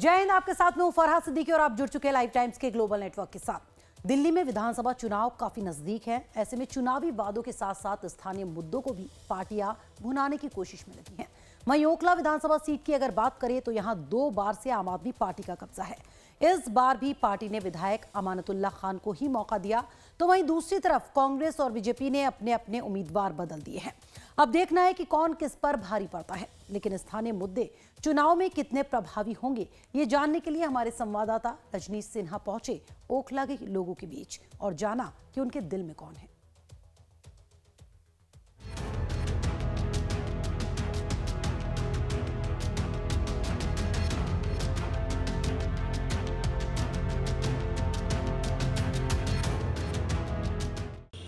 जय हिंद, आपके साथ में हूं फरहाद सिद्दीकी और आप जुड़ चुके हैं लाइव टाइम्स के ग्लोबल नेटवर्क के साथ। दिल्ली में विधानसभा चुनाव काफी नजदीक है। ऐसे में चुनावी वादों के साथ साथ स्थानीय मुद्दों को भी पार्टियां भुनाने की कोशिश में लगी हैं। वहीं ओखला विधानसभा सीट की अगर बात करें तो यहां 2 बार से आम आदमी पार्टी का कब्जा है। इस बार भी पार्टी ने विधायक अमानतुल्ला खान को ही मौका दिया, तो वहीं दूसरी तरफ कांग्रेस और बीजेपी ने अपने अपने उम्मीदवार बदल दिए हैं। अब देखना है कि कौन किस पर भारी पड़ता है, लेकिन स्थानीय मुद्दे चुनाव में कितने प्रभावी होंगे, ये जानने के लिए हमारे संवाददाता रजनीश सिन्हा पहुंचे ओखला के लोगों के बीच और जाना कि उनके दिल में कौन है।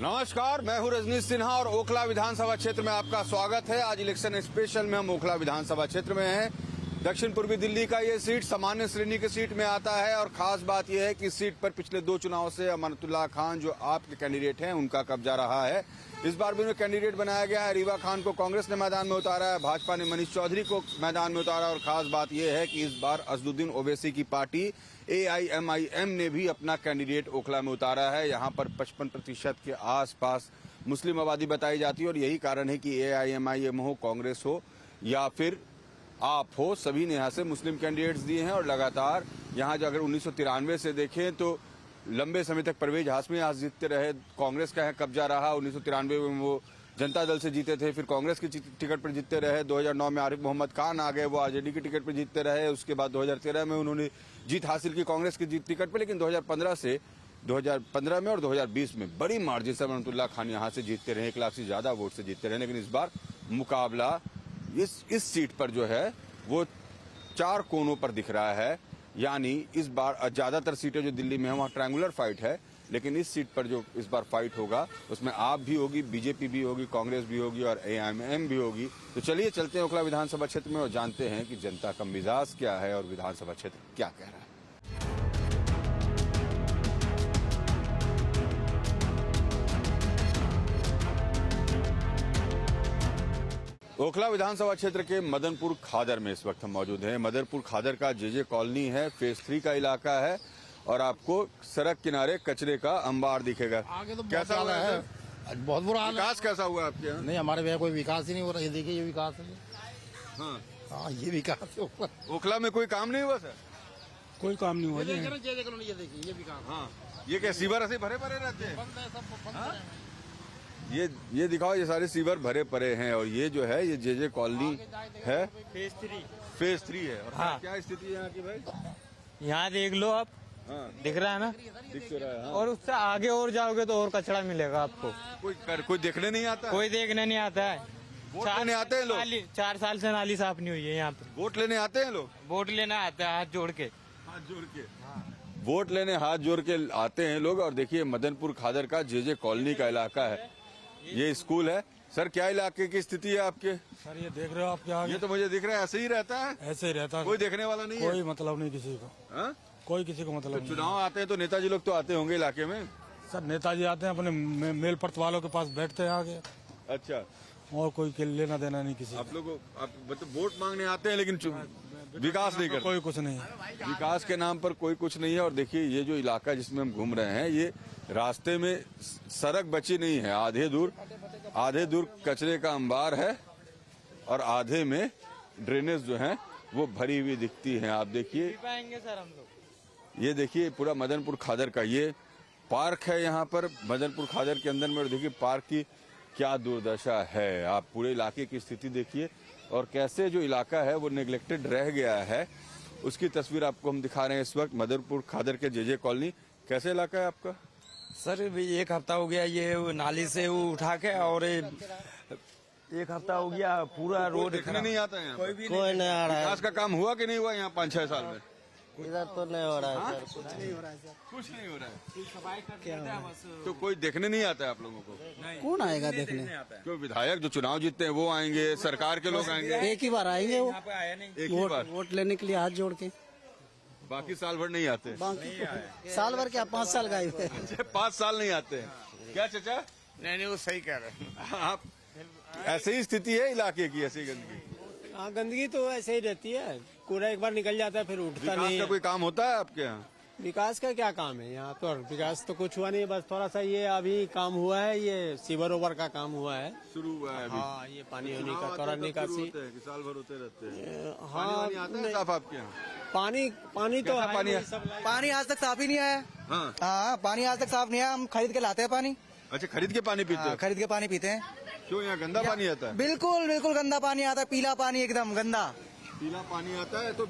नमस्कार, मैं हूं रजनीश सिन्हा और ओखला विधानसभा क्षेत्र में आपका स्वागत है। आज इलेक्शन स्पेशल में हम ओखला विधानसभा क्षेत्र में हैं। दक्षिण पूर्वी दिल्ली का ये सीट सामान्य श्रेणी की सीट में आता है और खास बात यह है कि इस सीट पर पिछले 2 चुनाव से अमानतुल्ला खान जो आपके कैंडिडेट हैं उनका कब्जा रहा है। इस बार भी उन्हें कैंडिडेट बनाया गया है। रीवा खान को कांग्रेस ने मैदान में उतारा है, भाजपा ने मनीष चौधरी को मैदान में उतारा और खास बात यह है कि इस बार असदुद्दीन ओवैसी की पार्टी AIMIM ने भी अपना कैंडिडेट ओखला में उतारा है। यहाँ पर 55% के आसपास मुस्लिम आबादी बताई जाती है और यही कारण है कि AIMIM हो, कांग्रेस हो या फिर आप हो, सभी ने यहाँ से मुस्लिम कैंडिडेट्स दिए हैं। और लगातार यहाँ जो अगर 1993 से देखें तो लंबे समय तक परवेज हाशमी यहाँ जीतते रहे, कांग्रेस का कब्जा रहा। 1993 में वो जनता दल से जीते थे, फिर कांग्रेस की टिकट पर जीतते रहे। 2009 में आरिफ मोहम्मद खान आ गए, वो आरजेडी की टिकट पर जीतते रहे। उसके बाद 2013 में उन्होंने जीत हासिल की कांग्रेस की टिकट पर, लेकिन 2015 में और 2020 में बड़ी मार्जिन से अमानतुल्ला खान यहाँ से जीतते रहे, 1 लाख से ज्यादा वोट से जीतते रहे। लेकिन इस बार मुकाबला इस सीट पर जो है वो 4 कोनों पर दिख रहा है। यानी इस बार ज्यादातर सीटें जो दिल्ली में है वहाँ ट्रायंगुलर फाइट है, लेकिन इस सीट पर जो इस बार फाइट होगा उसमें आप भी होगी, बीजेपी भी होगी, कांग्रेस भी होगी और AIMIM भी होगी। तो चलिए चलते हैं ओखला विधानसभा क्षेत्र में और जानते हैं कि जनता का मिजाज क्या है और विधानसभा क्षेत्र क्या कह रहा है। ओखला विधानसभा क्षेत्र के मदनपुर खादर में इस वक्त हम मौजूद हैं। मदनपुर खादर का JJ कॉलोनी है, फेज 3 का इलाका है और आपको सड़क किनारे कचरे का अंबार दिखेगा। आगे तो कैसा हुआ है? बहुत बुरा हाल है। विकास कैसा हुआ आपके यहाँ? नहीं, हमारे यहाँ कोई विकास ही नहीं हो रहा है। देखिए ये विकास है। हाँ, ये विकास है ऊपर। ओखला में कोई काम नहीं हुआ सर? कोई काम नहीं हुआ। ये देखिए ये विकास। हाँ, ये क्या सीवर ऐसे भरे भरे रहते हैं? बंद है, सब बंद है। ये दिखाओ, ये सारे सीवर भरे पड़े हैं और ये जो है ये JJ कॉलोनी है, फेज 3 है। और हाँ। क्या स्थिति है यहाँ की भाई? यहाँ देख लो आप, हाँ, दिख रहा है ना? दिख तो रहा है। हाँ। और उससे आगे और जाओगे तो और कचरा मिलेगा आपको। कोई देखने नहीं आता? कोई देखने नहीं आता है। वोट लेने आते हैं लोग? 4 साल से नाली साफ नहीं हुई है यहाँ पे। वोट लेने आते हैं लोग? वोट लेना आता है हाथ जोड़ के। हाथ जोड़ के? वोट लेने हाथ जोड़ के आते हैं लोग। और देखिए मदनपुर खादर का JJ कॉलोनी का इलाका है, ये स्कूल है। सर क्या इलाके की स्थिति है आपके? सर ये देख रहे हो आप क्या? ये तो मुझे दिख रहा है ऐसे ही रहता है, ऐसे ही रहता है, कोई देखने वाला नहीं है। कोई मतलब नहीं किसी को। हाँ? कोई किसी को मतलब तो नहीं। चुनाव आते हैं तो नेताजी लोग तो आते होंगे इलाके में? सर नेताजी आते हैं अपने मेल पड़त वालों के पास बैठते हैं आगे, अच्छा, और कोई के लेना देना नहीं किसी आप लोग आप मतलब वोट मांगने आते हैं लेकिन विकास नहीं को। करते? कोई कुछ नहीं है। विकास के नाम पर कोई कुछ नहीं है। और देखिए ये जो इलाका जिसमें हम घूम रहे हैं, ये रास्ते में सड़क बची नहीं है। आधे दूर कचरे का अंबार है और आधे में ड्रेनेज जो है वो भरी हुई दिखती है। आप देखिए, पाएंगे सर हम लोग। ये देखिए पूरा मदनपुर खादर का ये पार्क है। यहाँ पर मदनपुर खादर के अंदर में देखिए पार्क की क्या दुर्दशा है। आप पूरे इलाके की स्थिति देखिए और कैसे जो इलाका है वो नेग्लेक्टेड रह गया है, उसकी तस्वीर आपको हम दिखा रहे हैं इस वक्त। मदनपुर खादर के JJ कॉलोनी, कैसे इलाका है आपका? सर 1 हफ्ता हो गया ये नाली से वो उठा के, और 1 हफ्ता हो गया पूरा रोड देखने नहीं आता है यहाँ? कोई भी कोई नहीं आ रहा है विकास का काम हुआ कि नहीं हुआ यहाँ 5-6 साल में? इधर तो नहीं हो रहा है सर, कुछ नहीं। कुछ नहीं हो रहा है। तो कोई देखने नहीं आता है आप लोगों को? कौन आएगा देखने? क्यों? विधायक जो चुनाव जीतते हैं वो आएंगे, सरकार के लोग आएंगे। एक ही बार आएंगे वो, एक ही बार, वोट लेने के लिए हाथ जोड़ के। बाकी साल भर नहीं आते? बाकी साल भर क्या, 5 साल का ही है। 5 साल नहीं आते हैं क्या चाचा? नहीं वो सही कह रहे हैं आप ऐसे ही स्थिति है इलाके की, ऐसी गंदगी? हाँ, गंदगी तो ऐसे ही रहती है। कूड़ा एक बार निकल जाता है फिर उठता विकास नहीं का है। कोई काम होता है आपके यहाँ? विकास का क्या काम है यहाँ तो? विकास तो कुछ हुआ नहीं, बस थोड़ा सा ये अभी काम हुआ है, ये सीवर ओवर का काम हुआ है। शुरू हुआ है अभी। हाँ, ये पानी होने का चुनाव थोड़ा आते हैं तब शुरू निकासी। होते हैं कि साल भर होते रहते हैं? हाँ, पानी वानी आता है नहीं। साफ आपके यहाँ? पानी तो कैसा है पानी नहीं, है? सब लाइन- पानी आज तक साफ ही नहीं आया। हाँ। हाँ, पानी आज तक साफ नहीं आया। हम खरीद के लाते हैं पानी। अच्छा, खरीद के पानी पीते हाँ, हो? खरीद के पानी पीते हैं। क्यों, यहाँ गंदा पानी आता है? बिल्कुल बिल्कुल गंदा पानी आता है, पीला पानी एकदम गंदा। पीला पानी आता है तो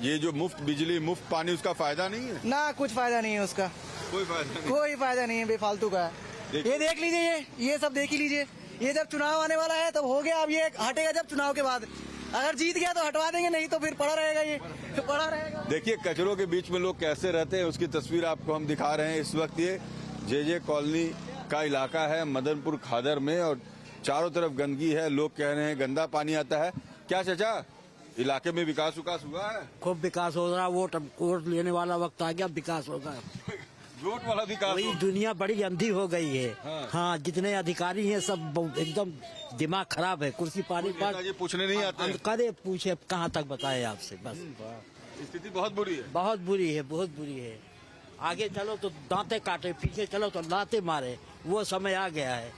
ये जो मुफ्त बिजली मुफ्त पानी, उसका फायदा नहीं है? ना कुछ फायदा नहीं है उसका, कोई फायदा नहीं। कोई फायदा नहीं है, बेफालतू का है। देखिए। ये देख लीजिए, ये सब देख ही लीजिए। ये जब चुनाव आने वाला है तब हो गया, अब ये हटेगा जब चुनाव के बाद। अगर जीत गया तो हटवा देंगे, नहीं तो फिर पड़ा रहेगा, ये पड़ा रहेगा। देखिए, कचरों के बीच में लोग कैसे रहते हैं उसकी तस्वीर आपको हम दिखा रहे हैं। इस वक्त ये जे कॉलोनी का इलाका है मदनपुर खादर में, और चारों तरफ गंदगी है। लोग कह रहे हैं गंदा पानी आता है। क्या चाचा, इलाके में विकास हुआ है? खूब विकास हो रहा। वोट लेने वाला वक्त आ गया, विकास होगा। वोट वाला विकास वही दुनिया बड़ी अंधी हो गई है। हाँ, जितने अधिकारी हैं सब एकदम दिमाग खराब है। कुर्सी पानी पर ये पूछने नहीं आते हैं। कदे पूछे कहाँ तक बताए आपसे। बस स्थिति बहुत बुरी है। बहुत बुरी है, बहुत बुरी है। आगे चलो तो दांते काटे, पीछे चलो तो लाते मारे। वो समय आ गया है।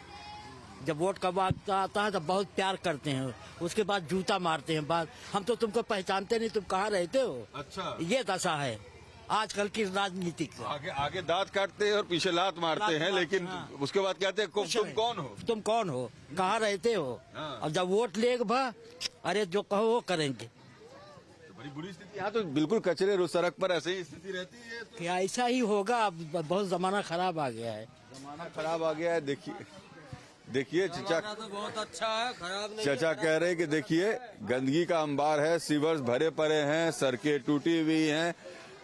जब वोट का वक्त आता है तो बहुत प्यार करते हैं, उसके बाद जूता मारते हैं। बाद हम तो तुमको पहचानते नहीं, तुम कहाँ रहते हो। अच्छा, ये दशा है आजकल की राजनीति की। आगे दांत काटते हैं और पीछे लात मारते हैं, लेकिन हाँ। उसके बाद कहते हैं तुम कौन हो? तुम कौन हो, कहाँ रहते हो। हाँ। और जब वोट लेग भा, अरे जो कहो वो करेंगे। तो बड़ी बुरी स्थिति। यहाँ तो बिल्कुल कचरे रोज सड़क पर ऐसे ही स्थिति रहती है। तो क्या ऐसा ही होगा? अब बहुत जमाना खराब आ गया है। जमाना खराब आ गया है। देखिए चचा तो बहुत अच्छा है, खराब नहीं। चचा कह रहे हैं कि देखिए गंदगी का अंबार है, सीवर्स भरे पड़े हैं, सड़कें टूटी हुई हैं।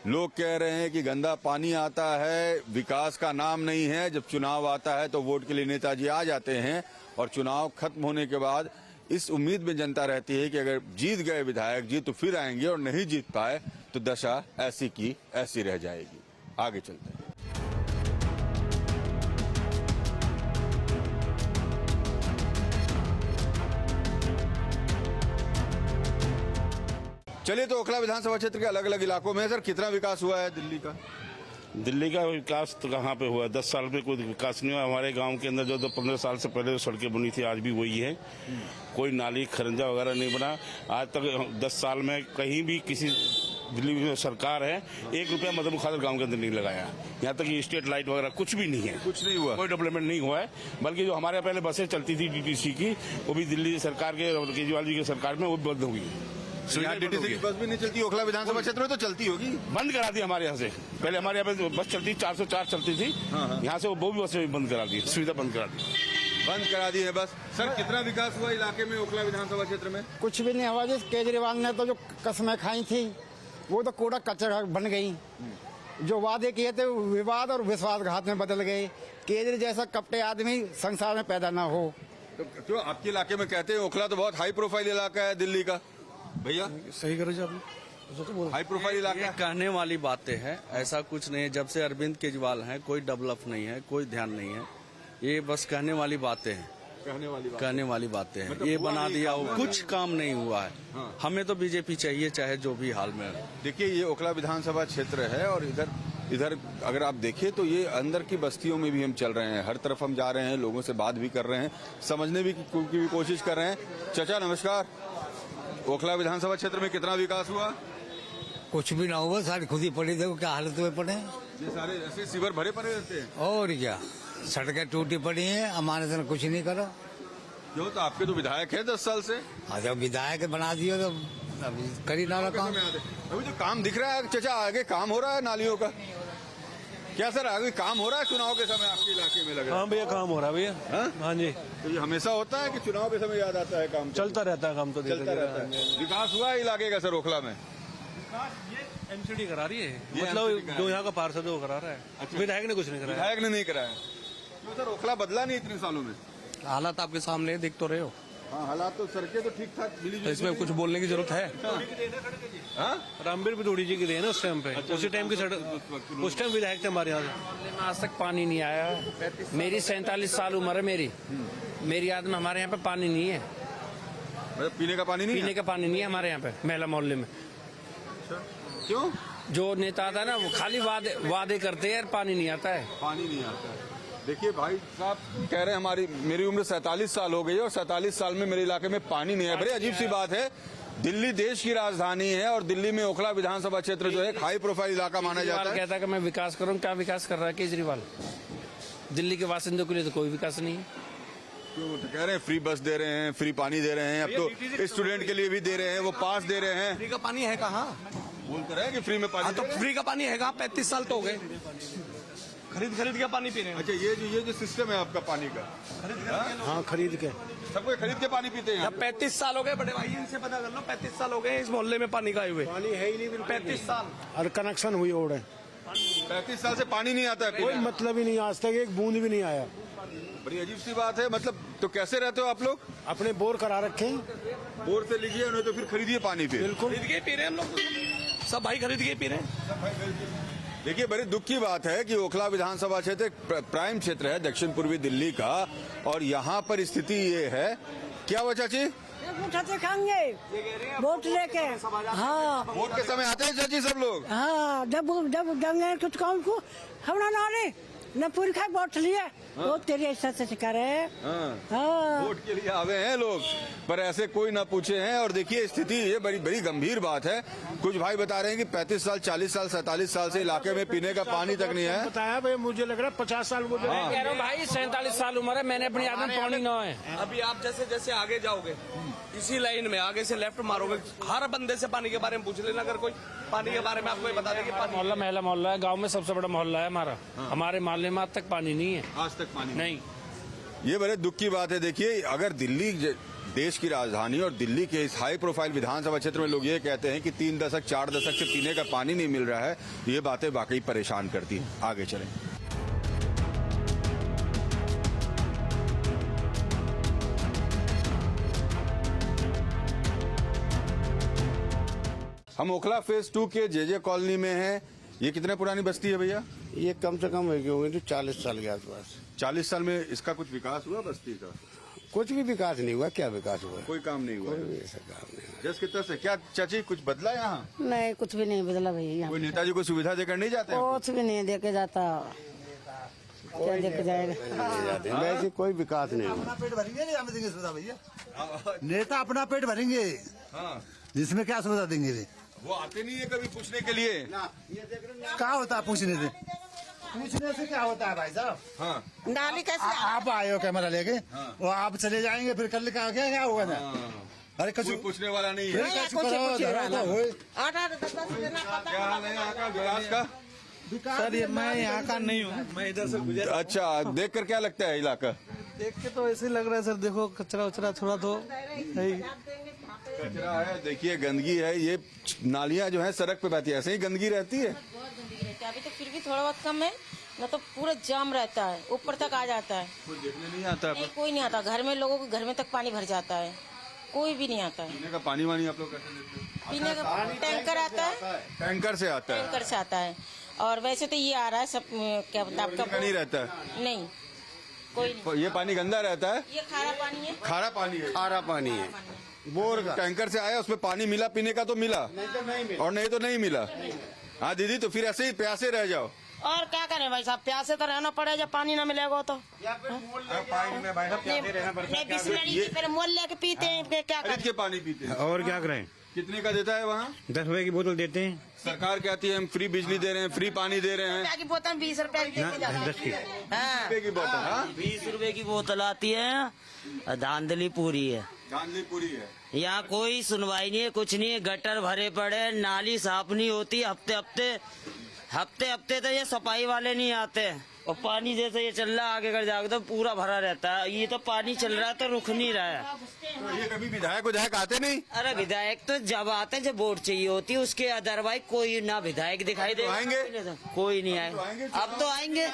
लोग कह रहे हैं कि गंदा पानी आता है, विकास का नाम नहीं है। जब चुनाव आता है तो वोट के लिए नेताजी आ जाते हैं, और चुनाव खत्म होने के बाद इस उम्मीद में जनता रहती है कि अगर जीत गए विधायक जी तो फिर आएंगे, और नहीं जीत पाए तो दशा ऐसी की ऐसी रह जाएगी। आगे चलते हैं। चलिए, तो ओखला विधानसभा क्षेत्र के अलग अलग इलाकों में सर कितना विकास हुआ है दिल्ली का? दिल्ली का विकास तो कहाँ पे हुआ है? 10 साल में कोई विकास नहीं हुआ। हमारे गांव के अंदर जो 15 साल से पहले जो सड़कें बनी थी आज भी वही है। कोई नाली खरंजा वगैरह नहीं बना आज तक। 10 साल में कहीं भी किसी दिल्ली में सरकार है 1 रुपया मदनपुर खादर गांव के अंदर नहीं लगाया। यहाँ तक कि स्ट्रीट लाइट वगैरह कुछ भी नहीं है, कुछ नहीं हुआ, कोई डेवलपमेंट नहीं हुआ है। बल्कि जो हमारे पहले बसें चलती थी डीटीसी की, वो भी दिल्ली सरकार के और केजरीवाल जी की सरकार में वो बंद हो गई। यहाँ डीटीसी की बस भी नहीं चलती। ओखला विधानसभा क्षेत्र में तो चलती होगी। बंद करा दी हमारे यहाँ से। पहले हमारे यहाँ पे बस चलती 404 चलती थी, यहाँ से वो भी बसें बंद करा दी, सुविधा बंद करा दी। बंद करा दी है बस। सर कितना विकास हुआ इलाके में ओखला विधानसभा क्षेत्र में? कुछ भी नहीं हुआ। जिस केजरीवाल ने तो जो कस्में खाई थी वो तो कूड़ा कचरा बन गई। जो वादे किए थे विवाद और विश्वासघात में बदल गए। केजरी जैसा कपटे आदमी संसार में पैदा ना हो। तो क्यों आपके इलाके में कहते हैं ओखला तो बहुत हाई प्रोफाइल इलाका है दिल्ली का? भैया सही करो जी आपने। हाई प्रोफाइल इलाका ये है। कहने वाली बातें हैं, ऐसा कुछ नहीं है। जब से अरविंद केजरीवाल हैं कोई डेवलप नहीं है, कोई ध्यान नहीं है। ये बस कहने वाली बातें हैं, कहने वाली बात हैं। मतलब ये हुआ बना नहीं, दिया, हुआ कुछ काम नहीं हुआ है। हमें तो बीजेपी चाहिए, चाहे जो भी हाल में। देखिए, ये ओखला विधानसभा क्षेत्र है, और इधर अगर आप देखिए तो ये अंदर की बस्तियों में भी हम चल रहे हैं। हर तरफ हम जा रहे हैं, लोगों से बात भी कर रहे हैं, समझने की भी कोशिश कर रहे हैं। चाचा नमस्कार, ओखला विधानसभा क्षेत्र में कितना विकास हुआ? कुछ भी ना हुआ, सारी खुद ही पड़ी। देखो क्या हालत में पड़े हैं। ये सारे ऐसे सीवर भरे पड़े रहते हैं। और क्या, सड़कें टूटी पड़ी हैं, हमारे से कुछ नहीं करो। क्यों, तो आपके तो विधायक है 10 साल से। जब विधायक बना दियो तो अभी करी ना काम। अभी तो काम दिख रहा है चाचा, आगे काम हो रहा है नालियों का। क्या सर आगे काम हो रहा है चुनाव के समय आपके इलाके में? लग रहा है हाँ भैया, काम हो रहा है भैया। हाँ जी, तो ये हमेशा होता है कि चुनाव के समय याद आता है काम? चलता रहता है काम तो चलता रहता है। विकास हुआ है इलाके का सर ओखला में? एमसीडी करा रही है, ये मतलब MCD करा जो यहाँ का पार्षद है वो करा रहा है। अच्छा। विधायक ने कुछ नहीं कराया। विधायक ने नहीं कराया। क्यों सर, ओखला बदला नहीं इतने सालों में? हालात आपके सामने देख तो रहे हो, हाँ, हालात तो सड़कें तो ठीक ठाक मिली तो इसमें कुछ बोलने की जरूरत है? हाँ? रामबीर पिथौड़ी जी की देन है उस टाइम पे। उसी टाइम की सड़क, उस टाइम विधायक थे हमारे यहाँ से। आज तक पानी नहीं आया। मेरी 47 साल उम्र है मेरी याद में हमारे यहाँ पे पानी नहीं है। मतलब पीने का पानी नहीं पीने का पानी नहीं है हमारे यहाँ पे महिला मोहल्ले में। है? क्यों? जो नेता आता है ना वो खाली वादे करते हैं, पानी नहीं आता है। पानी नहीं आता है। देखिए भाई साहब कह रहे हैं मेरी उम्र 47 साल हो गई है और 47 साल में मेरे इलाके में पानी नहीं है। बड़ी अजीब सी बात है, दिल्ली देश की राजधानी है और दिल्ली में ओखला विधानसभा क्षेत्र जो है हाई प्रोफाइल इलाका माना जाता है। कहता है कि मैं विकास करूँ, क्या विकास कर रहा है केजरीवाल? दिल्ली के वासिंदों के लिए तो कोई विकास नहीं है। क्यों? तो कह रहे हैं फ्री बस दे रहे हैं, फ्री पानी दे रहे हैं, अब तो स्टूडेंट के लिए भी दे रहे हैं, वो पास दे रहे हैं। फ्री का पानी है कहाँ? बोल कर रहे हैं कि फ्री में पानी तो फ्री का पानी है कहाँ? 35 साल तो हो गए, खरीद के पानी पी रहे हैं। अच्छा, ये जो सिस्टम है आपका पानी का, हाँ खरीद के, सबको खरीद के पानी पीते हैं। 35 साल हो गए बड़े भाई, इनसे पता कर लो। 35 साल हो गए इस मोहल्ले में पानी का आए हुए। पानी है ही नहीं। 35 साल और कनेक्शन हुई ओढ़ है, 35 साल से पानी नहीं आता है। कोई मतलब ही नहीं, आज तक एक बूंद भी नहीं आया। बड़ी अजीब सी बात है। मतलब तो कैसे रहते हो आप लोग? अपने बोर करा रखे हैं, बोर से लीजिए, नहीं तो फिर खरीदिए पानी पे। बिल्कुल खरीद के पी रहे हैं हम लोग, सब भाई खरीद के पी रहे हैं। देखिए बड़ी दुख की बात है कि ओखला विधानसभा क्षेत्र एक प्राइम क्षेत्र है दक्षिण पूर्वी दिल्ली का, और यहाँ पर स्थिति ये है। क्या हुआ चाची? उठाते खाएंगे वोट लेके। हाँ वोट के समय आते हैं चाची सब लोग? हाँ, जब गंगे कुछ काम को हमरा नारे न पूरी खाए वोट लिए वो तेरी ऐसा से करे। हाँ, वोट के लिए आवे हैं लोग, पर ऐसे कोई ना पूछे हैं। और देखिए स्थिति ये बड़ी गंभीर बात है। कुछ भाई बता रहे हैं कि 35 साल, 40 साल, 47 साल से इलाके में पीने का पानी तक नहीं है। बताया भाई, मुझे लग रहा है 50 साल मुझे। मैं कह रहा हूँ भाई 47 साल उम्र है, मैंने अपनी आदत पानी ना है। अभी आप जैसे जैसे आगे जाओगे इसी लाइन में आगे से लेफ्ट मारोगे, हर बंदे से पानी के बारे में पूछ लेना। अगर कोई पानी के बारे में आपको बता देगी। मोहल्ला महिला मोहल्ला है, गांव में सबसे बड़ा मोहल्ला है हमारा। हमारे मोहल्ले में आज तक पानी नहीं है। आज तक पानी नहीं। ये बड़े दुख की बात है। देखिए अगर दिल्ली देश की राजधानी और दिल्ली के इस हाई प्रोफाइल विधानसभा क्षेत्र में लोग ये कहते हैं कि 3 दशक 4 दशक से पीने का पानी नहीं मिल रहा है, ये बातें वाकई परेशान करती हैं। आगे चलें। हम ओखला फेज 2 के जे कॉलोनी में हैं। ये कितने पुरानी बस्ती है भैया? ये कम से कम होगी 40 साल के आसपास। 40 साल में इसका कुछ विकास हुआ बस्ती का? कुछ भी विकास नहीं हुआ। क्या विकास हुआ? कोई काम नहीं हुआ। कोई ऐसा काम नहीं हुआ। जस कितना से क्या चाची कुछ बदला यहाँ? नहीं कुछ भी नहीं बदला भैया। कोई नेताजी को सुविधा देकर नहीं जाते हैं? कुछ भी नहीं देके जाता, क्या देके जाएगा? वैसे कोई विकास नहीं हुआ। अपना पेट भरेंगे नहीं, हमें देंगे सुविधा भैया? नेता अपना पेट भरेंगे, हाँ, जिसमें क्या सुविधा देंगे वे? वो आते नहीं है कभी पूछने के लिए। क्या होता है पूछने से? पूछने से क्या होता है भाई साहब? हाँ, नाली कैसे? आप आए हो कैमरा लेके, वो आप चले जाएंगे, फिर कल क्या क्या होगा ना? अरे कुछ कोई पूछने वाला नहीं फिर है। कैसे करो, धरो तो होए। क्या हाल है यहाँ का विकास का? सर ये मैं यहाँ का नहीं हूँ, मैं इधर से गुजर। अच्छा, देख कर क्या लगता है इलाका? देख के तो ऐसे ही लग रहा है सर। देखो कचरा उचरा थोड़ा तो है ही। कचरा है, देखिए गंदगी है। ये नालियाँ जो है सड़क पे बहती है, ऐसे ही गंदगी रहती है। अभी तो फिर भी थोड़ा बहुत कम है, न तो पूरा जाम रहता है, ऊपर तक आ जाता है। कोई देखने नहीं आता है। नहीं कोई नहीं आता, घर में लोगों के घर में तक पानी भर जाता है, कोई भी नहीं आता है। पीने का पानी वानी आप लोग कैसे लेते हैं? पीने का टैंकर आता है, टैंकर से आता है। टैंकर से आता है। और वैसे तो ये आ रहा है सब, क्या बता का नहीं रहता है? नहीं कोई नहीं। ये पानी गंदा रहता है? ये खारा पानी है, खारा पानी है। खारा पानी है। बोर टैंकर से आया, उसमें पानी मिला पीने का तो मिला, और नहीं तो नहीं मिला। हाँ दीदी, तो फिर ऐसे ही प्यासे रह जाओ। और क्या करें भाई साहब, प्यासे तो रहना पड़ेगा, जब पानी ना मिलेगा तो। बिस्लरी फिर मोल लेके पीते हैं, क्या खरीद करें? के पानी पीते हैं। और क्या करें? कितने का देता है वहाँ? 10 रुपए की बोतल देते हैं। सरकार कहती है हम फ्री बिजली दे रहे हैं, फ्री पानी दे रहे हैं। की बोतल 20 रुपए की देके जाते हैं। 10 की। रुपए की बोतल। हाँ, 20 रुपए की बोतल आती है, धांधली पूरी है। धांधली पूरी है। यहाँ कोई सुनवाई नहीं है, कुछ नहीं है। गटर भरे पड़े, नाली साफ नहीं होती। हफ्ते हफ्ते तो ये सफाई वाले नहीं आते। और पानी जैसे ये चल रहा है, आगे कर जाओगे तो पूरा भरा रहता है। ये तो पानी चल रहा है तो रुक नहीं रहा है। तो ये कभी विधायक आते नहीं? अरे विधायक तो जब आते हैं जब वोट चाहिए होती है, उसके अदरवाइज कोई ना विधायक दिखाई दे। आएंगे? कोई नहीं आएंगे। अब तो आएंगे।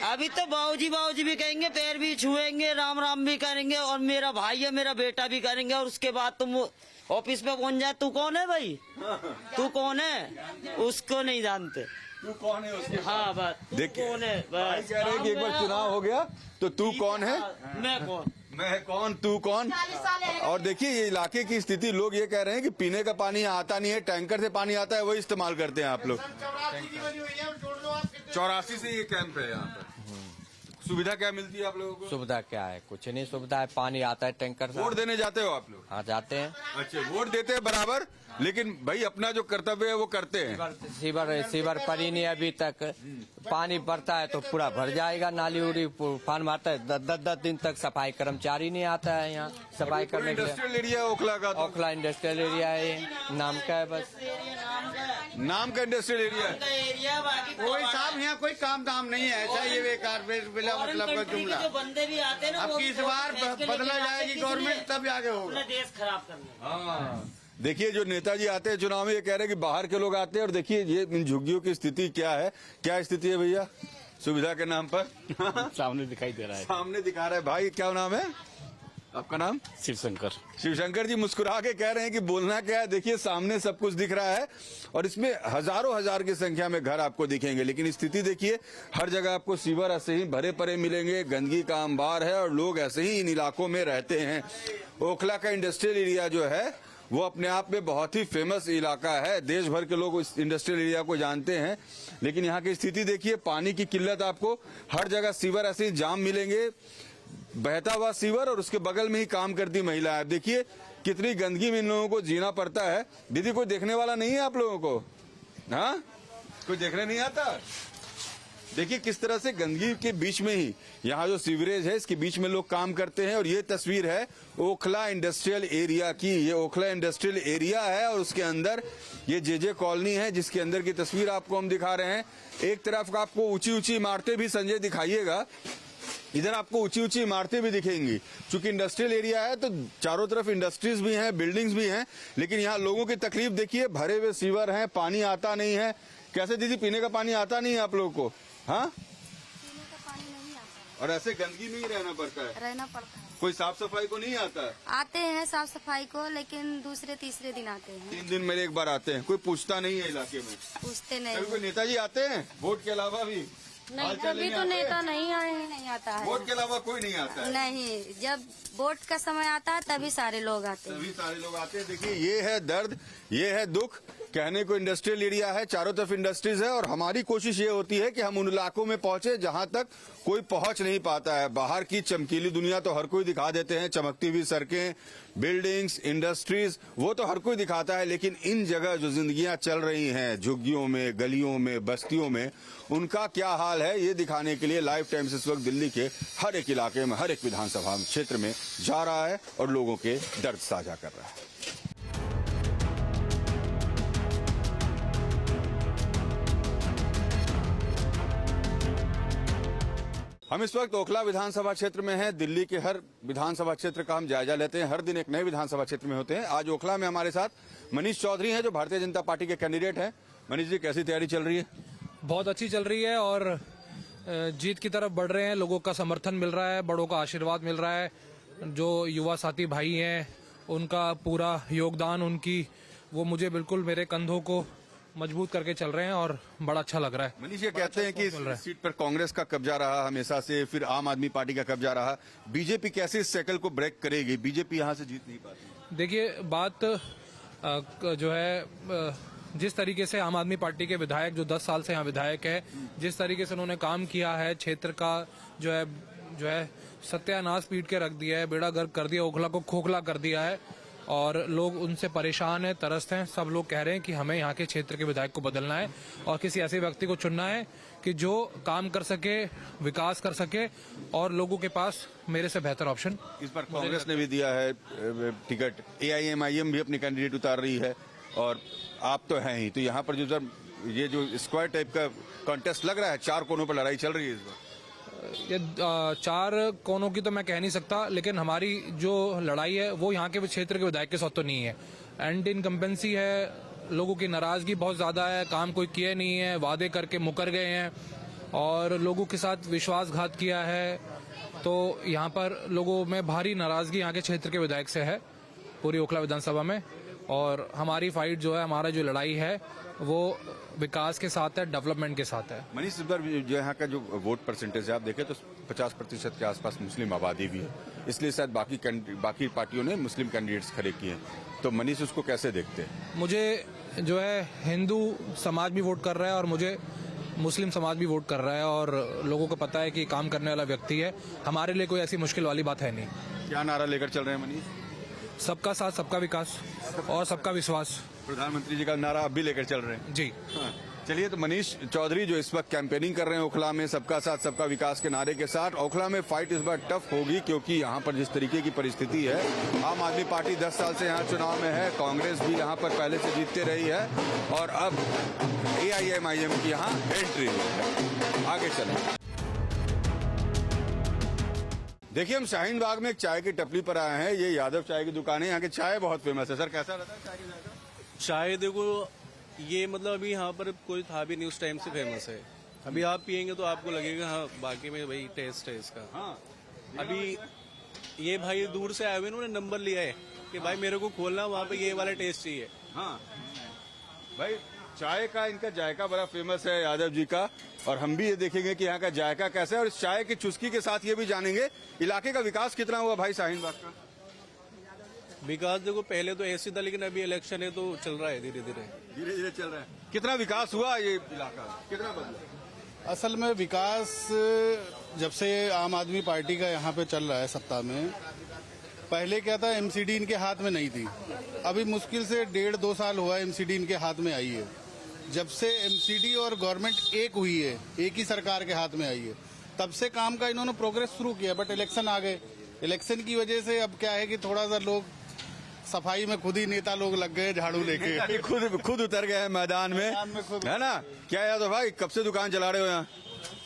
अभी तो बाबूजी भी कहेंगे, पैर भी छुएंगे, राम राम भी करेंगे, और मेरा भाई है, मेरा बेटा भी करेंगे। और उसके बाद तुम ऑफिस पे पहुंच जाए, तू कौन है भाई? तू कौन है? उसको नहीं जानते। तू कौन है उसके? हाँ बस। देख कौन है? भाई कह रहे हैं कि एक बार चुनाव हो गया तो तू कौन है? मैं कौन? मैं कौन तू कौन। और देखिए ये इलाके की स्थिति, लोग ये कह रहे हैं कि पीने का पानी आता नहीं है, टैंकर से पानी आता है, वही इस्तेमाल करते हैं आप लोग। 84 से ये कैंप है यहाँ पर। सुविधा क्या मिलती है आप लोगों को? सुविधा क्या है? कुछ नहीं सुविधा है, पानी आता है टैंकर से। वोट देने जाते हो आप लोग? हाँ जाते हैं। अच्छा, वोट देते हैं बराबर, लेकिन भाई अपना जो कर्तव्य है वो करते हैं। सीवर पड़ी नहीं अभी तक। पानी बढ़ता है तो पूरा भर जाएगा, नाली उड़ी फान मारता है। 10 दिन तक सफाई कर्मचारी नहीं आता है यहाँ सफाई करने के लिए। इंडस्ट्रियल एरिया ओखला का तो? ओखला इंडस्ट्रियल एरिया है, नाम का है बस, नाम का इंडस्ट्रियल एरिया है। कोई साहब यहाँ कोई काम दाम नहीं है, ऐसा ये बेकार बिला मतलब का जुमला। बंदे भी आते हैं ना, अब इस बार बदला जाएगी गवर्नमेंट तब आगे होगा। देश खराब करने। देखिए जो नेताजी आते हैं चुनाव में, ये कह रहे हैं कि बाहर के लोग आते हैं, और देखिए ये इन झुग्गियों की स्थिति क्या है। क्या स्थिति है भैया सुविधा के नाम पर? सामने दिखाई दे रहा है। सामने दिखा रहा है। भाई क्या नाम है आपका? नाम शिवशंकर। शिवशंकर जी मुस्कुरा के कह रहे हैं कि बोलना क्या है। देखिए सामने सब कुछ दिख रहा है और इसमें हजारों हजार की संख्या में घर आपको दिखेंगे, लेकिन स्थिति देखिए हर जगह आपको सीवर ऐसे ही भरे पड़े मिलेंगे, गंदगी का अंबार है और लोग ऐसे ही इन इलाकों में रहते हैं। ओखला का इंडस्ट्रियल एरिया जो है वो अपने आप में बहुत ही फेमस इलाका है, देश भर के लोग इस इंडस्ट्रियल एरिया को जानते हैं, लेकिन यहाँ की स्थिति देखिए, पानी की किल्लत। आपको हर जगह सीवर ऐसे ही जाम मिलेंगे, बहता हुआ सीवर और उसके बगल में ही काम करती महिला है। देखिए कितनी गंदगी में इन लोगों को जीना पड़ता है। दीदी कोई देखने वाला नहीं है आप लोगों को? हाँ, कोई देखने नहीं आता? देखिए किस तरह से गंदगी के बीच में ही यहाँ जो सीवरेज है इसके बीच में लोग काम करते हैं। और ये तस्वीर है ओखला इंडस्ट्रियल एरिया की। ये ओखला इंडस्ट्रियल एरिया है और उसके अंदर ये जे कॉलोनी है, जिसके अंदर की तस्वीर आपको हम दिखा रहे हैं। एक तरफ आपको ऊंची ऊंची इमारतें भी संजय दिखाइएगा, इधर आपको ऊंची ऊंची इमारतें भी दिखेंगी। चूंकि इंडस्ट्रियल एरिया है तो चारों तरफ इंडस्ट्रीज भी हैं, बिल्डिंग्स भी हैं, लेकिन यहाँ लोगों की तकलीफ देखिए, भरे हुए सीवर हैं, पानी आता नहीं है। कैसे दीदी पीने का पानी आता नहीं है आप लोगों को? हाँ, पीने का पानी नहीं आता, और ऐसे गंदगी में ही रहना पड़ता है। रहना पड़ता है। कोई साफ सफाई को नहीं आता है? आते हैं साफ सफाई को, लेकिन दूसरे तीसरे दिन आते हैं। 3 दिन में एक बार आते हैं। कोई पूछता नहीं है इलाके में? पूछते कभी नहीं। कोई नेताजी आते हैं वोट के अलावा भी? नहीं, हालचाल अभी तो आते? नेता नहीं आए हैं, नहीं आता है। वोट के अलावा कोई नहीं आता है? नहीं, जब वोट का समय आता है तभी सारे लोग आते हैं। सभी सारे लोग आते हैं। देखिए ये है दर्द, ये है दुख। कहने को इंडस्ट्रियल एरिया है, चारों तरफ इंडस्ट्रीज है, और हमारी कोशिश ये होती है कि हम उन इलाकों में पहुंचे जहां तक कोई पहुंच नहीं पाता है। बाहर की चमकीली दुनिया तो हर कोई दिखा देते हैं, चमकती हुई सड़कें, बिल्डिंग्स, इंडस्ट्रीज, वो तो हर कोई दिखाता है, लेकिन इन जगह जो जिंदगियां चल रही हैं, झुग्गियों में, गलियों में, बस्तियों में, उनका क्या हाल है ये दिखाने के लिए लाइव टाइम्स इस वक्त दिल्ली के हर एक इलाके में, हर एक विधानसभा क्षेत्र में जा रहा है और लोगों के दर्द साझा कर रहा है। हम इस वक्त ओखला विधानसभा क्षेत्र में हैं। दिल्ली के हर विधानसभा क्षेत्र का हम जायजा लेते हैं, हर दिन एक नए विधानसभा क्षेत्र में होते हैं। आज ओखला में हमारे साथ मनीष चौधरी हैं जो भारतीय जनता पार्टी के कैंडिडेट हैं। मनीष जी, कैसी तैयारी चल रही है? बहुत अच्छी चल रही है और जीत की तरफ बढ़ रहे हैं। लोगों का समर्थन मिल रहा है, बड़ों का आशीर्वाद मिल रहा है। जो युवा साथी भाई हैं उनका पूरा योगदान, उनकी वो मुझे बिल्कुल मेरे कंधों को मजबूत करके चल रहे हैं और बड़ा अच्छा लग रहा है। मनीष, ये कहते हैं कि इस सीट पर कांग्रेस का कब्जा रहा हमेशा से, फिर आम आदमी पार्टी का कब्जा रहा। बीजेपी कैसे इस साइकिल को ब्रेक करेगी? बीजेपी यहाँ से जीत नहीं पाती। देखिए बात जो है, जिस तरीके से आम आदमी पार्टी के विधायक जो 10 साल से यहाँ विधायक है, जिस तरीके से उन्होंने काम किया है, क्षेत्र का जो है सत्यानाश पीट के रख दिया है, बेड़ा गर्क कर दिया, ओखला को खोखला कर दिया है और लोग उनसे परेशान हैं, तरसते हैं। सब लोग कह रहे हैं कि हमें यहाँ के क्षेत्र के विधायक को बदलना है और किसी ऐसे व्यक्ति को चुनना है कि जो काम कर सके, विकास कर सके और लोगों के पास मेरे से बेहतर ऑप्शन। इस पर कांग्रेस ने भी दिया है टिकट, AIM भी अपनी कैंडिडेट उतार रही है और आप तो हैं ही। तो यहाँ पर जो ये जो स्क्वायर टाइप का कॉन्टेस्ट लग रहा है, 4 कोनों पर लड़ाई चल रही है इस बार। ये 4 कोनों की तो मैं कह नहीं सकता, लेकिन हमारी जो लड़ाई है वो यहाँ के क्षेत्र के विधायक के साथ तो नहीं है। एंड इनकम्पेंसी है, लोगों की नाराजगी बहुत ज्यादा है, काम कोई किए नहीं है, वादे करके मुकर गए हैं और लोगों के साथ विश्वासघात किया है। तो यहाँ पर लोगों में भारी नाराजगी यहाँ के क्षेत्र के विधायक से है पूरी ओखला विधानसभा में। और हमारी फाइट जो है, हमारा जो लड़ाई है वो विकास के साथ है, डेवलपमेंट के साथ है। मनीष, इस बार जो यहाँ का जो वोट परसेंटेज है आप देखें तो 50% के आसपास मुस्लिम आबादी भी है, इसलिए शायद बाकी पार्टियों ने मुस्लिम कैंडिडेट्स खड़े किए हैं, तो मनीष उसको कैसे देखते हैं? मुझे जो है हिंदू समाज भी वोट कर रहा है और मुझे मुस्लिम समाज भी वोट कर रहा है, और लोगों को पता है कि काम करने वाला व्यक्ति है। हमारे लिए कोई ऐसी मुश्किल वाली बात है नहीं। क्या नारा लेकर चल रहे हैं मनीष? सबका साथ, सबका विकास और सबका विश्वास। प्रधानमंत्री जी का नारा अब भी लेकर चल रहे हैं? जी हाँ। चलिए, तो मनीष चौधरी जो इस वक्त कैंपेनिंग कर रहे हैं ओखला में सबका साथ सबका विकास के नारे के साथ। ओखला में फाइट इस बार टफ होगी क्योंकि यहाँ पर जिस तरीके की परिस्थिति है, आम आदमी पार्टी 10 साल से यहाँ चुनाव में है, कांग्रेस भी यहाँ पर पहले से जीतते रही है और अब AIMIM की यहाँ एंट्री हुई है। आगे चलें। देखिए, हम शाहीन बाग में एक चाय की टपली पर आए हैं। ये यादव चाय की दुकान है, यहाँ की चाय बहुत फेमस है। सर, कैसा रहता है चाय की जायका? चाय देखो, ये मतलब अभी यहाँ पर कोई था भी नहीं उस टाइम से फेमस है। अभी आप पियेंगे तो आपको लगेगा हाँ बाकी में भाई टेस्ट है इसका। हाँ। अभी ये भाई दूर से आए हुए, उन्होंने नंबर लिया है कि भाई मेरे को खोलना, वहाँ पे ये वाला टेस्ट चाहिए। हाँ भाई, चाय का इनका जायका बड़ा फेमस है यादव जी का, और हम भी ये देखेंगे कि यहाँ का जायका कैसा है, और इस चाय की चुस्की के साथ ये भी जानेंगे इलाके का विकास कितना हुआ भाई शाहीन बाग का। विकास देखो, पहले तो ऐसे था, लेकिन अभी इलेक्शन है तो चल रहा है, धीरे धीरे चल रहा है। कितना विकास हुआ ये इलाका, कितना बदला? असल में विकास जब से आम आदमी पार्टी का यहाँ पे चल रहा है सत्ता में, पहले क्या था, MCD इनके हाथ में नहीं थी। अभी मुश्किल से 1.5-2 साल हुआ है MCD इनके हाथ में आई है। जब से MCD और गवर्नमेंट एक हुई है, एक ही सरकार के हाथ में आई है, तब से काम का इन्होंने प्रोग्रेस शुरू किया। बट इलेक्शन आ गए, इलेक्शन की वजह से अब क्या है कि थोड़ा सा लोग सफाई में खुद ही नेता लोग लग गए झाड़ू लेके। खुद उतर गए हैं मैदान में, है ना? क्या यादव भाई, कब से दुकान चला रहे हो यहाँ?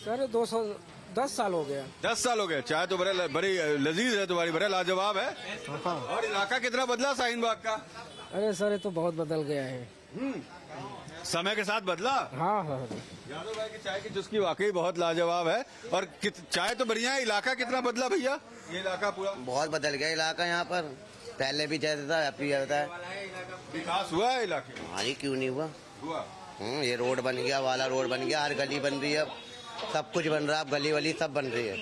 सर 210 साल हो गया। 10 साल हो गए। चाय तो बड़ी लजीज है तुम्हारी, बड़ा लाजवाब है। और इलाका कितना बदला शाहीन बाग का? अरे सर, ये तो बहुत बदल गया है। समय के साथ बदला। हाँ हाँ। यादव भाई की चाय की चुस्की वाकई बहुत लाजवाब है, और चाय तो बढ़िया है। इलाका कितना बदला भैया? ये इलाका पूरा बहुत बदल गया इलाका। यहाँ पर पहले भी जैसा था, अब भी रहता है। विकास हुआ है इलाके में? हाँ, क्यों नहीं हुआ? ये रोड बन गया, वाला रोड बन गया, हर गली बन रही है, सब कुछ बन रहा है, अब गली वली सब बन रही है।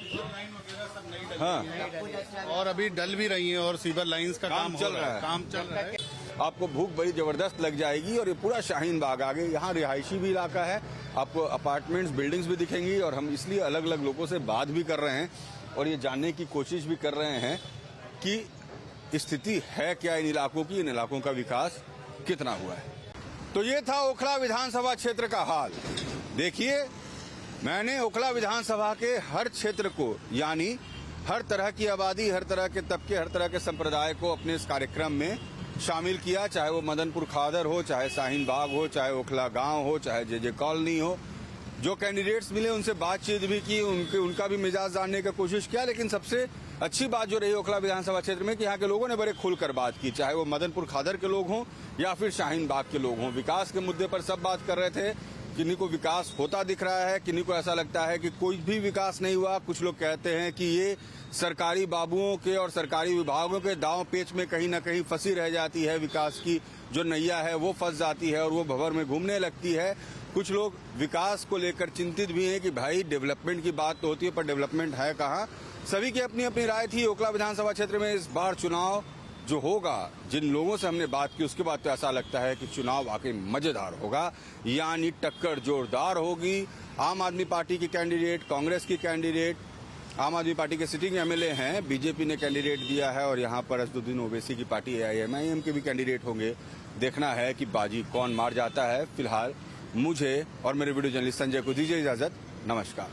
हाँ, और अभी डल भी रही है, और सीवर लाइंस का काम चल रहा है। काम चल रहा है। आपको भूख बड़ी जबरदस्त लग जाएगी। और ये पूरा शाहीन बाग आगे यहाँ रिहायशी भी इलाका है, आपको अपार्टमेंट्स, बिल्डिंग्स भी दिखेंगी। और हम इसलिए अलग अलग लोगों से बात भी कर रहे हैं और ये जानने की कोशिश भी कर रहे हैं कि स्थिति है क्या इन इलाकों की, इन इलाकों का विकास कितना हुआ है। तो ये था ओखला विधानसभा क्षेत्र का हाल। देखिए, मैंने ओखला विधानसभा के हर क्षेत्र को, यानी हर तरह की आबादी, हर तरह के तबके, हर तरह के संप्रदाय को अपने इस कार्यक्रम में शामिल किया। चाहे वो मदनपुर खादर हो, चाहे शाहीन बाग हो, चाहे ओखला गांव हो, चाहे जे कॉलोनी हो। जो कैंडिडेट्स मिले उनसे बातचीत भी की, उनका भी मिजाज जानने की कोशिश किया। लेकिन सबसे अच्छी बात जो रही ओखला विधानसभा क्षेत्र में कि यहाँ के लोगों ने बड़े खुलकर बात की, चाहे वो मदनपुर खादर के लोग हों या फिर शाहीन बाग के लोग हों। विकास के मुद्दे पर सब बात कर रहे थे। किन्हीं को विकास होता दिख रहा है, किन्हीं को ऐसा लगता है कि कोई भी विकास नहीं हुआ। कुछ लोग कहते हैं कि ये सरकारी बाबुओं के और सरकारी विभागों के दांव पेच में कहीं न कहीं फंसी रह जाती है। विकास की जो नैया है वो फंस जाती है और वो भंवर में घूमने लगती है। कुछ लोग विकास को लेकर चिंतित भी हैं कि भाई डेवलपमेंट की बात तो होती है, पर डेवलपमेंट है कहाँ। सभी की अपनी अपनी राय थी। ओखला विधानसभा क्षेत्र में इस बार चुनाव जो होगा, जिन लोगों से हमने बात की उसके बाद तो ऐसा लगता है कि चुनाव वाकई मजेदार होगा, यानी टक्कर जोरदार होगी। आम आदमी पार्टी की कैंडिडेट, कांग्रेस की कैंडिडेट, आम आदमी पार्टी के सिटिंग MLA हैं, बीजेपी ने कैंडिडेट दिया है, और यहाँ पर असदुद्दीन ओवैसी की पार्टी AIMIM के भी कैंडिडेट होंगे। देखना है कि बाजी कौन मार जाता है। फिलहाल मुझे और मेरे वीडियो जर्नलिस्ट संजय को दीजिए इजाजत। नमस्कार।